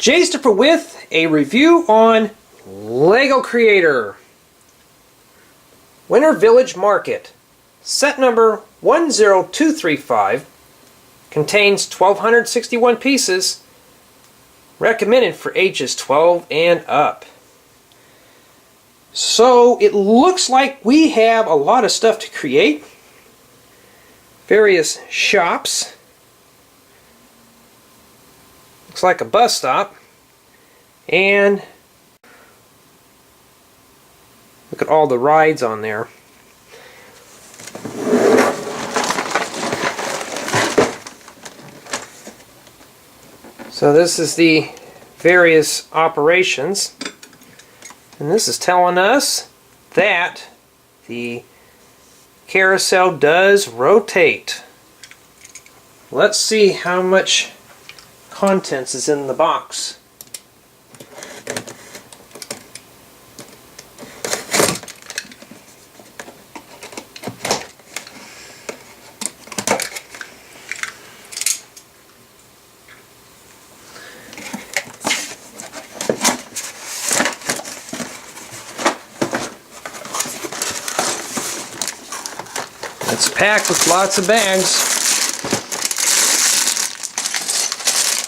Jayster with a review on Lego Creator Winter Village Market. Set number 10235 contains 1,261 pieces, recommended for ages 12 and up. So it looks like we have a lot of stuff to create. Various shops. Looks like a bus stop. And look at all the rides on there. So this is the various operations. And this is telling us that the carousel does rotate. Let's see how much contents is in the box. It's packed with lots of bags.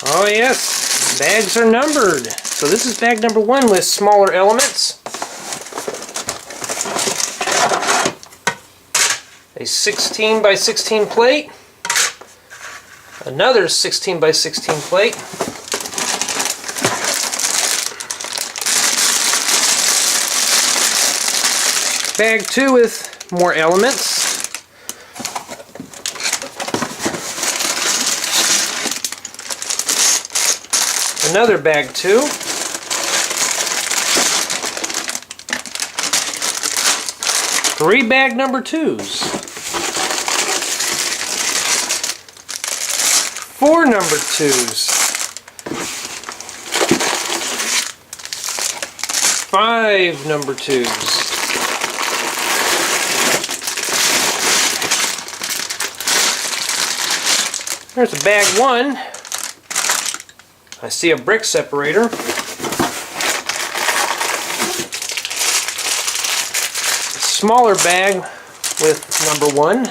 Oh yes, bags are numbered. So this is bag number 1 with smaller elements. A 16 by 16 plate. Another 16 by 16 plate. Bag 2 with more elements. Another bag 2. Three bag number 2s. 4 number 2s. 5 number 2s. There's a bag 1. I see a brick separator. A smaller bag with number 1.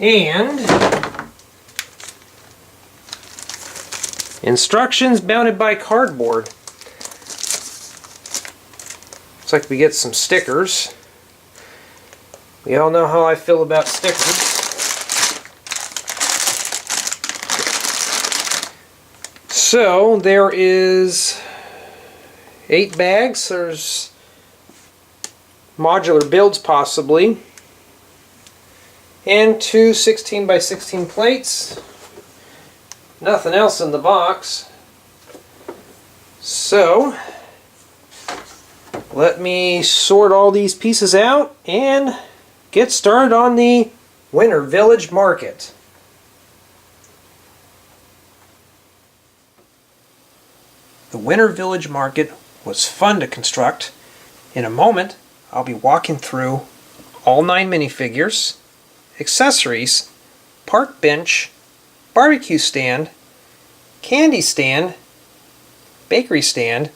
And instructions bounded by cardboard. Looks like we get some stickers. We all know how I feel about stickers. So there is 8 bags. There's modular builds possibly, and 2 16 by 16 plates. Nothing else in the box. So let me sort all these pieces out and get started on the Winter Village Market. The Winter Village Market was fun to construct. In a moment, I'll be walking through all 9 minifigures, accessories, park bench, barbecue stand, candy stand, bakery stand,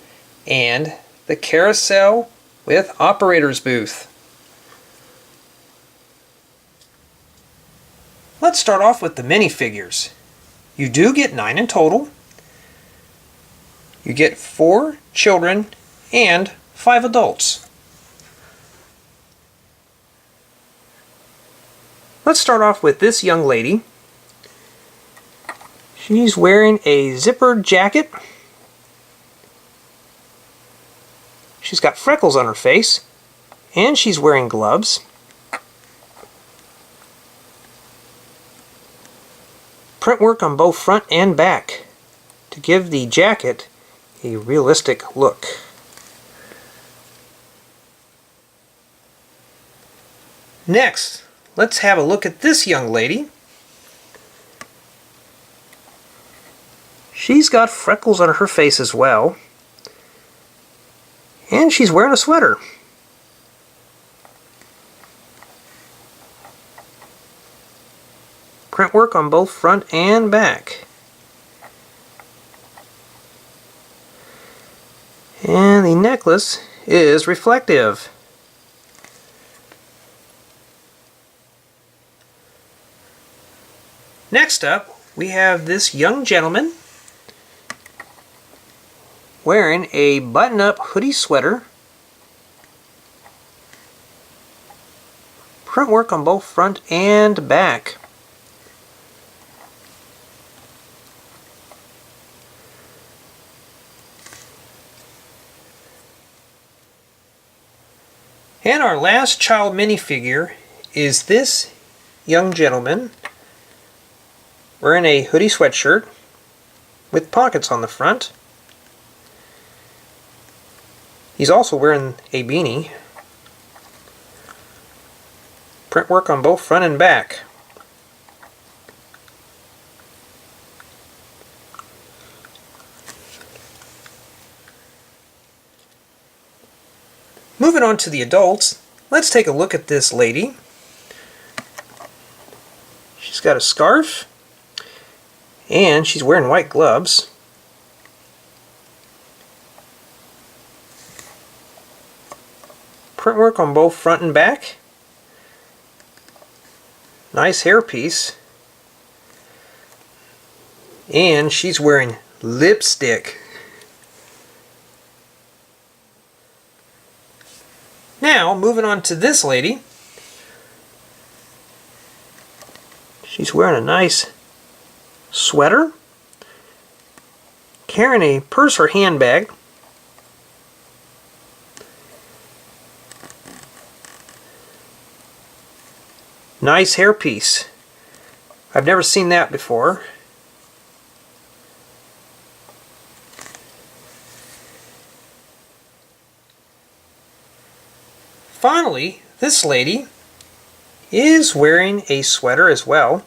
and the carousel with operator's booth. Let's start off with the minifigures. You do get 9 in total. You get 4 children and 5 adults. Let's start off with this young lady. She's wearing a zippered jacket. She's got freckles on her face, and she's wearing gloves. Print work on both front and back to give the jacket a realistic look. Next, let's have a look at this young lady. She's got freckles on her face as well, and she's wearing a sweater. Print work on both front and back. And the necklace is reflective. Next up, we have this young gentleman wearing a button-up hoodie sweater. Print work on both front and back. And our last child minifigure is this young gentleman wearing a hoodie sweatshirt with pockets on the front. He's also wearing a beanie. Print work on both front and back. Moving on to the adults, let's take a look at this lady. She's got a scarf and she's wearing white gloves. Print work on both front and back. Nice hairpiece. And she's wearing lipstick. Now, moving on to this lady. She's wearing a nice sweater, carrying a purse or handbag. Nice hairpiece. I've never seen that before. Finally, this lady is wearing a sweater as well.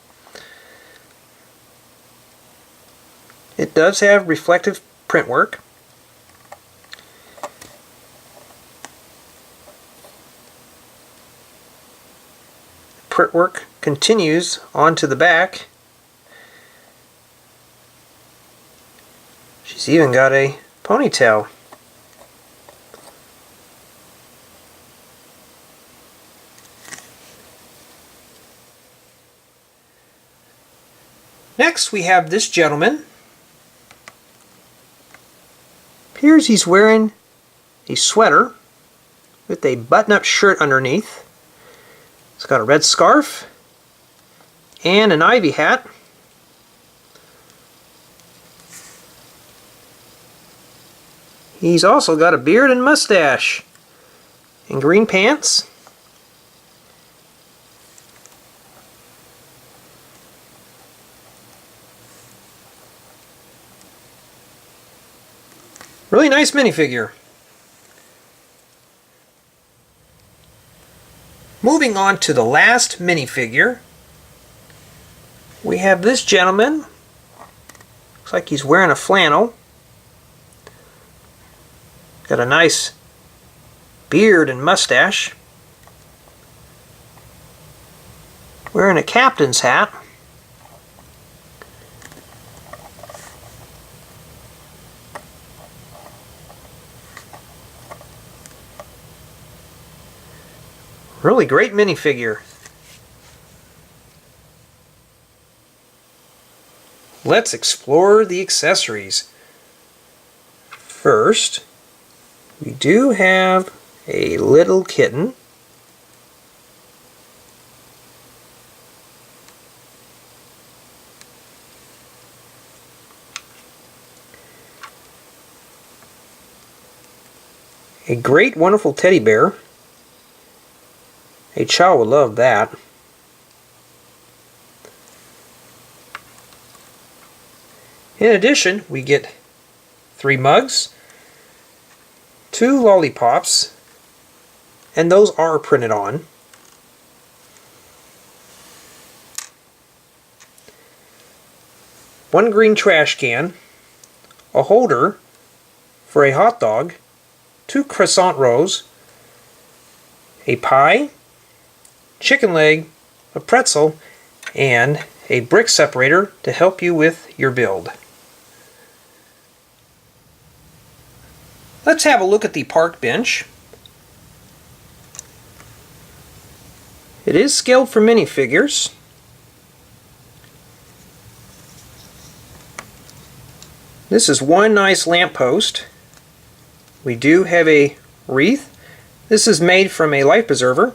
It does have reflective print work. Print work continues onto the back. She's even got a ponytail. Next we have this gentleman. Appears he's wearing a sweater with a button-up shirt underneath. He's got a red scarf and an ivy hat. He's also got a beard and mustache and green pants. Really nice minifigure. Moving on to the last minifigure, we have this gentleman. Looks like he's wearing a flannel. Got a nice beard and mustache. Wearing a captain's hat. Really great minifigure. Let's explore the accessories. First, we do have a little kitten. A great, wonderful teddy bear. A child would love that. In addition, we get 3 mugs, 2 lollipops, and those are printed on. One green trash can, a holder for a hot dog, 2 croissant rolls, a pie, chicken leg, a pretzel, and a brick separator to help you with your build. Let's have a look at the park bench. It is scaled for minifigures. This is one nice lamppost. We do have a wreath. This is made from a life preserver.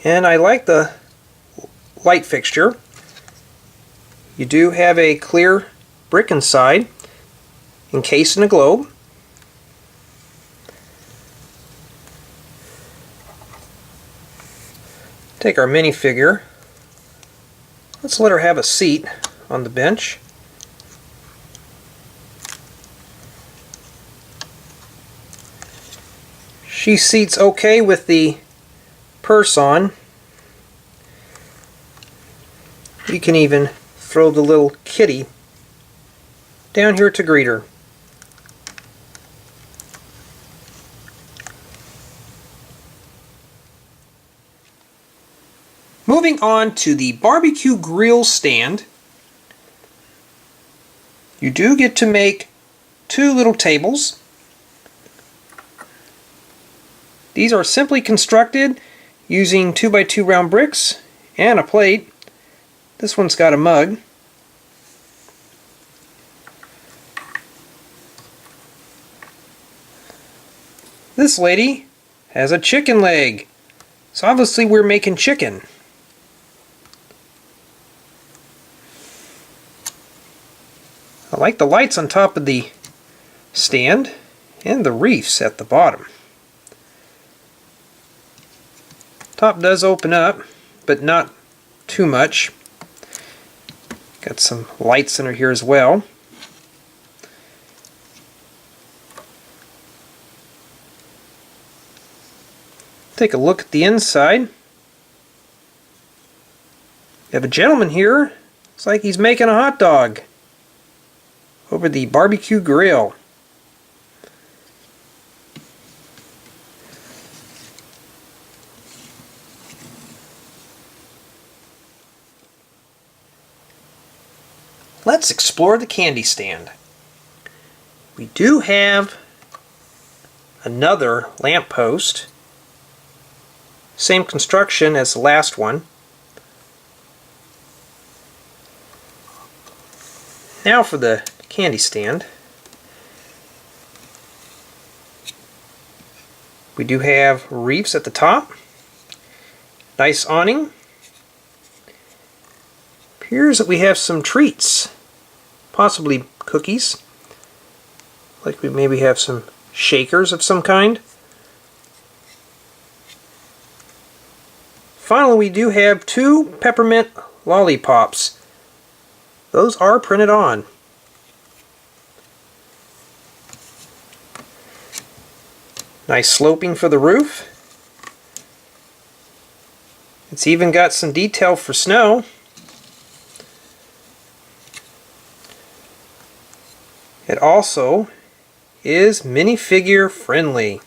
And I like the light fixture. You do have a clear brick inside, encased in a globe. Take our minifigure. Let's let her have a seat on the bench. She seats okay with the purse on. You can even throw the little kitty down here to greet her. Moving on to the barbecue grill stand, you do get to make two little tables. These are simply constructed using 2x2 round bricks and a plate. This one's got a mug. This lady has a chicken leg, so obviously we're making chicken. I like the lights on top of the stand and the reefs at the bottom. Top does open up, but not too much. Got some lights under here as well. Take a look at the inside. You have a gentleman here. Looks like he's making a hot dog over the barbecue grill. Let's explore the candy stand. We do have another lamppost. Same construction as the last one. Now for the candy stand. We do have reefs at the top. Nice awning. Appears that we have some treats. Possibly cookies. Like we maybe have some shakers of some kind. Finally, we do have two peppermint lollipops. Those are printed on. Nice sloping for the roof. It's even got some detail for snow. It also is minifigure friendly.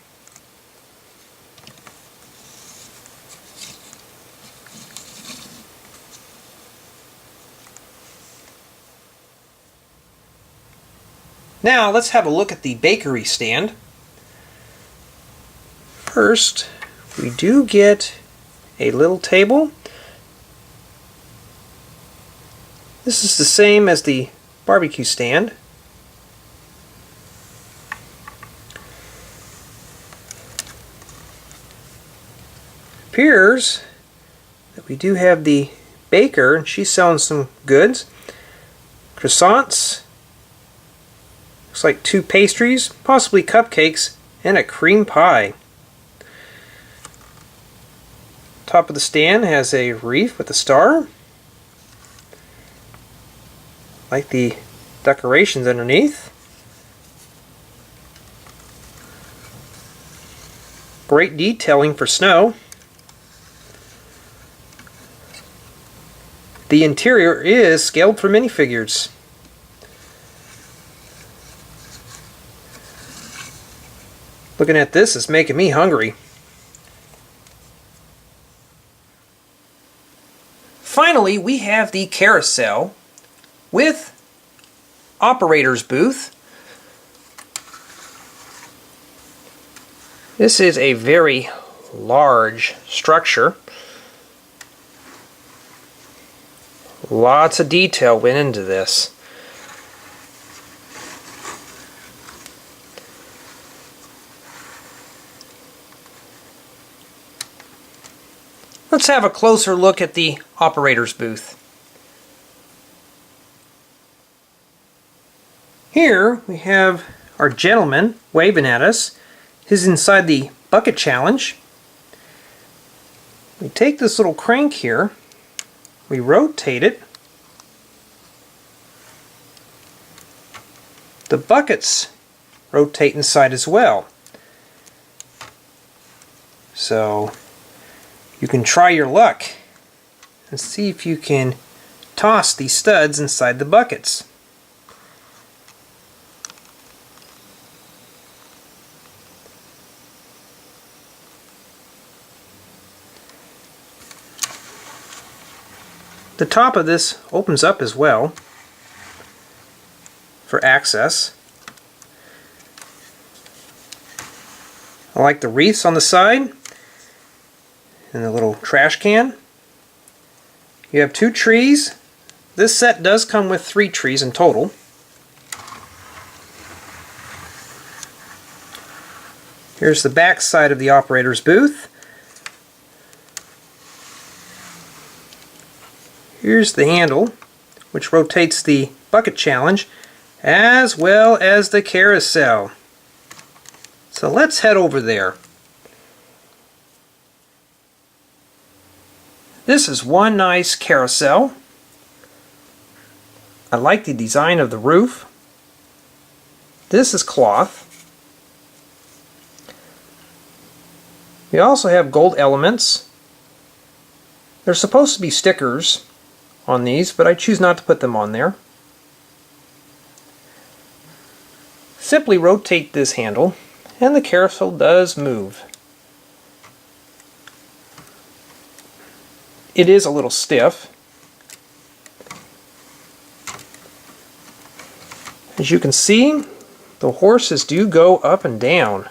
Now let's have a look at the bakery stand. First, we do get a little table. This is the same as the barbecue stand. Appears that we do have the baker, and she's selling some goods. Croissants. Looks like two pastries, possibly cupcakes, and a cream pie. Top of the stand has a wreath with a star. Like the decorations underneath. Great detailing for snow. The interior is scaled for minifigures. Looking at this is making me hungry. finally, we have the carousel with operator's booth. This is a very large structure. Lots of detail went into this. Let's have a closer look at the operator's booth. Here we have our gentleman waving at us. He's inside the bucket challenge. We take this little crank here, we rotate it. The buckets rotate inside as well. So you can try your luck and see if you can toss these studs inside the buckets. The top of this opens up as well for access. I like the wreaths on the side and the little trash can. You have 2 trees. This set does come with 3 trees in total. Here's the back side of the operator's booth. Here's the handle, which rotates the bucket challenge, as well as the carousel. So let's head over there. This is one nice carousel. I like the design of the roof. This is cloth. We also have gold elements. There's supposed to be stickers on these, but I choose not to put them on there. Simply rotate this handle and the carousel does move. It is a little stiff. As you can see, the horses do go up and down.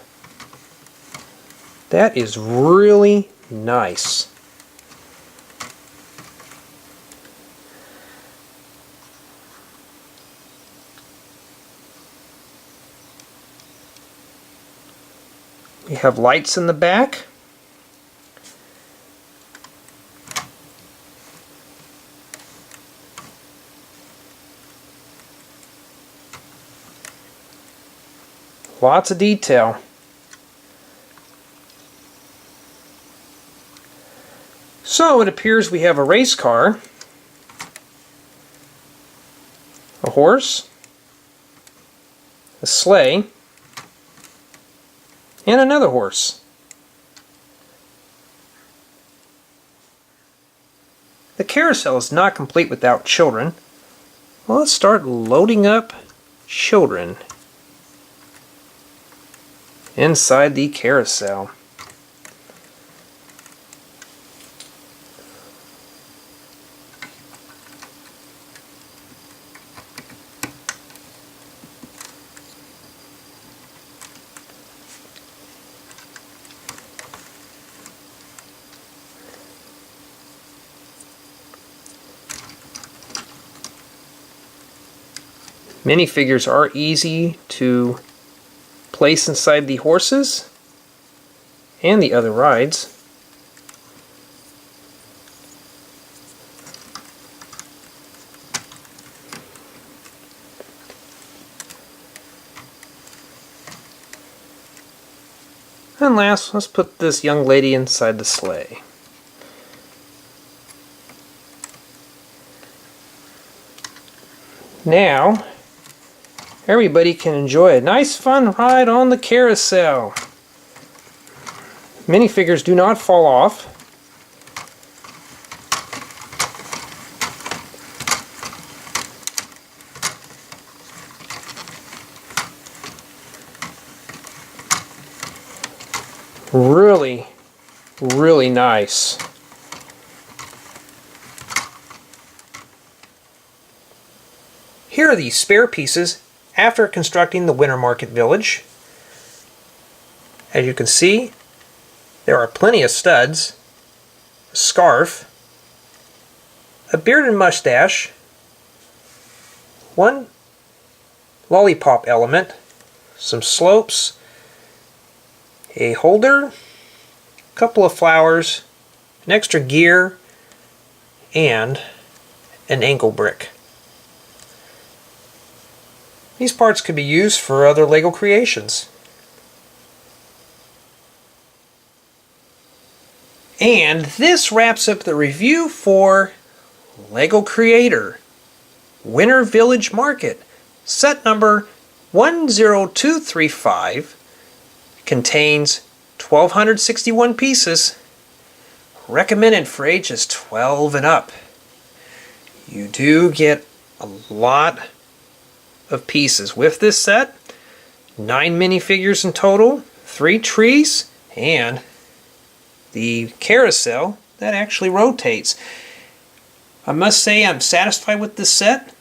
That is really nice. We have lights in the back. Lots of detail. So it appears we have a race car, a horse, a sleigh, and another horse. The carousel is not complete without children. Well, let's start loading up children inside the carousel. Minifigures are easy to place inside the horses and the other rides. And last, let's put this young lady inside the sleigh. Now, everybody can enjoy a nice fun ride on the carousel. Minifigures do not fall off. Really, really nice. Here are the spare pieces after constructing the Winter Market Village. As you can see, there are plenty of studs, a scarf, a beard and mustache, one lollipop element, some slopes, a holder, a couple of flowers, an extra gear, and an ankle brick. These parts could be used for other LEGO creations. And this wraps up the review for LEGO Creator Winter Village Market. Set number 10235 contains 1,261 pieces, recommended for ages 12 and up. You do get a lot of pieces with this set. 9 minifigures in total, 3 trees, and the carousel that actually rotates. I must say I'm satisfied with this set.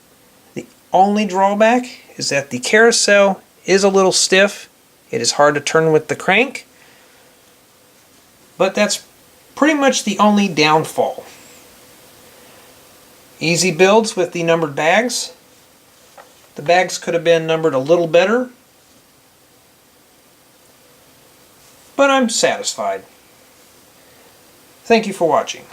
The only drawback is that the carousel is a little stiff. It is hard to turn with the crank, but that's pretty much the only downfall. Easy builds with the numbered bags. The bags could have been numbered a little better, but I'm satisfied. Thank you for watching.